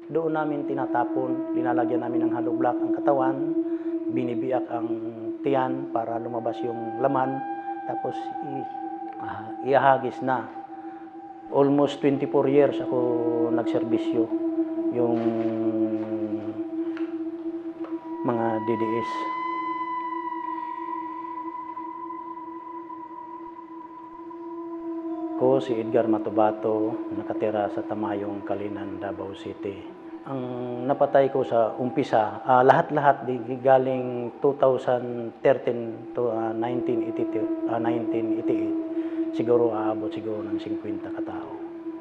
Doon namin tinatapon, linalagyan namin ng hollow block ang katawan, binibiyak ang tiyan para lumabas yung laman, tapos ihahagis na. Almost 24 years ako nagserbisyo, yung mga DDS. Ako si Edgar Matubato, nakatira sa Tamayong, Kalinan, Davao City. Ang napatay ko sa umpisa, lahat-lahat galing 2013 to 1988, siguro aabot siguro ng 50 katao.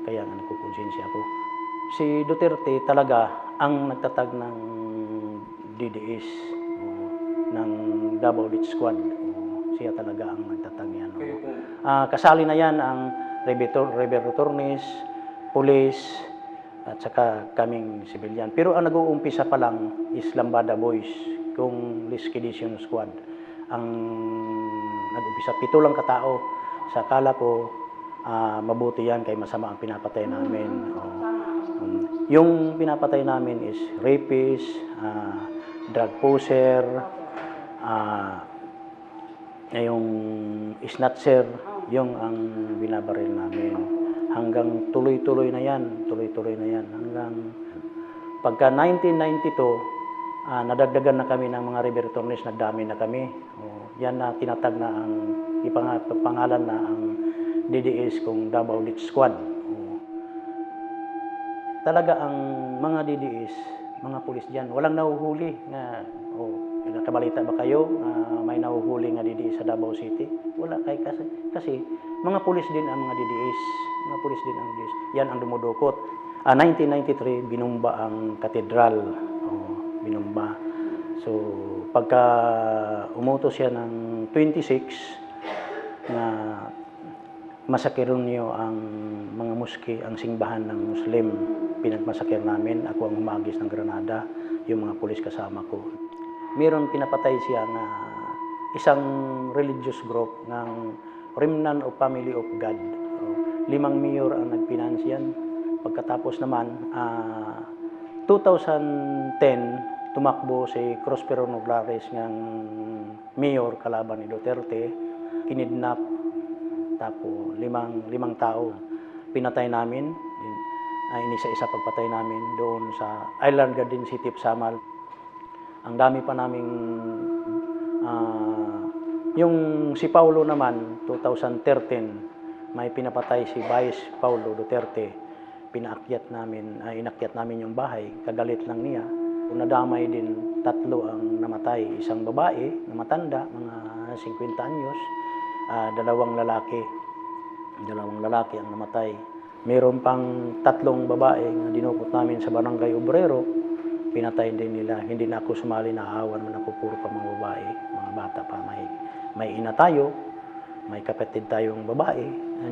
Kaya nga nagkukonsensya ako. Si Duterte talaga ang nagtatag ng DDS, ng Davao Death Squad. Siya talaga ang nagtatag yan. Kasali na yan ang Rebertornes, Police, at saka kaming civilian. Pero ang nag-uumpisa pa lang is Lambada Boys, yung Liquidation Squad. Ang nag-umpisa, 7 lang katao. Sa akala ko, mabuti yan kay masama ang pinapatay namin. Yung pinapatay namin is rapist, drug poser, yung snatcher, yung ang binabaril namin. Hanggang tuloy-tuloy na yan, hanggang pagka 1992, nadagdagan na kami ng mga Rebertornes, nagdami na kami. Yan na tinatag na ang ipangalan na ang DDS kung Davao Death Squad. Talaga ang mga DDS, mga pulis diyan, walang nahuhuli nga nakabalita ba kayo may nahuhuli nga DDS sa Davao City? Wala kasi mga pulis din ang mga DDS, yan ang dumudukot. 1993 binumba ang katedral, binumba. So pagka umutos siya ng 26 na masakiron niyo ang mga muski, ang simbahan ng Muslim, pinagmasakir namin. Ako ang humagis ng granada, yung mga pulis kasama ko. Meron pinapatay siya na isang religious group ng Remnant of Family of God. 5 mayor ang nagpinansyan. Pagkatapos naman, 2010, tumakbo si Prospero Noglares ng mayor kalaban ni Duterte, kinidnap, tapos limang tao. Pinatay namin, inisa-isa pagpatay namin doon sa Island Garden City of Samal. Ang dami pa naming, yung si Paulo naman, 2013, may pinapatay si Vice Paulo Duterte. Inakyat namin yung bahay, kagalit lang niya. Nadamay din, 3 ang namatay. Isang babae na matanda, mga 50 anyos, 2 lalaki ang namatay. Meron pang 3 babae na dinukot namin sa Barangay Obrero, pinatay din nila. Hindi na ako sumali, naawan man ako, puro pa mga babae, mga bata pa. May ina tayo, may kapatid tayong babae,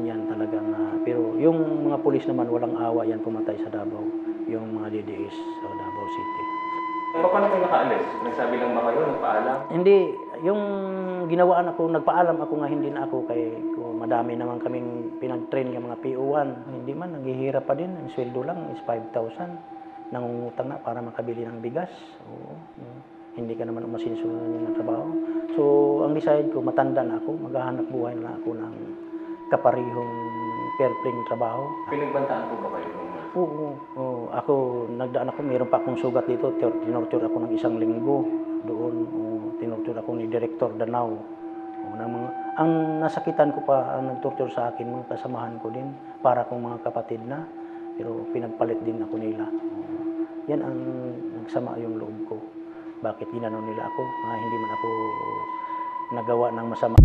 yan talagang, pero yung mga pulis naman walang awa, yan pumatay sa Davao, yung mga DDS sa Davao City. Paano kayo nakaalis? Nagsabi lang ba kayo, nagpaalam? Hindi, yung ginawaan ako, nagpaalam ako nga hindi na ako, kay madami naman kaming pinag-train ng mga PO1, hindi man, naghihirap pa din, ang sweldo lang is 5,000, nangungutang na para makabili ng bigas. Hindi ka naman umasinso ng trabaho. So, ang decide ko, matanda na ako, maghahanap buhay na ako ng kaparihong fair playing trabaho. Pinagbantaan po ba kayo? Oo. Ako, nagdaan ako, mayroon pa akong sugat dito, tinorture ako ng 1 linggo doon. Tinorture ako ni Director Danao. Ang nasakitan ko pa, ang nagtorture sa akin, mga kasamahan ko din, para akong mga kapatid na, pero pinagpalit din ako nila. Yan ang nagsama yung loob ko. Bakit ginano nila ako? Hindi man ako nagawa ng masama.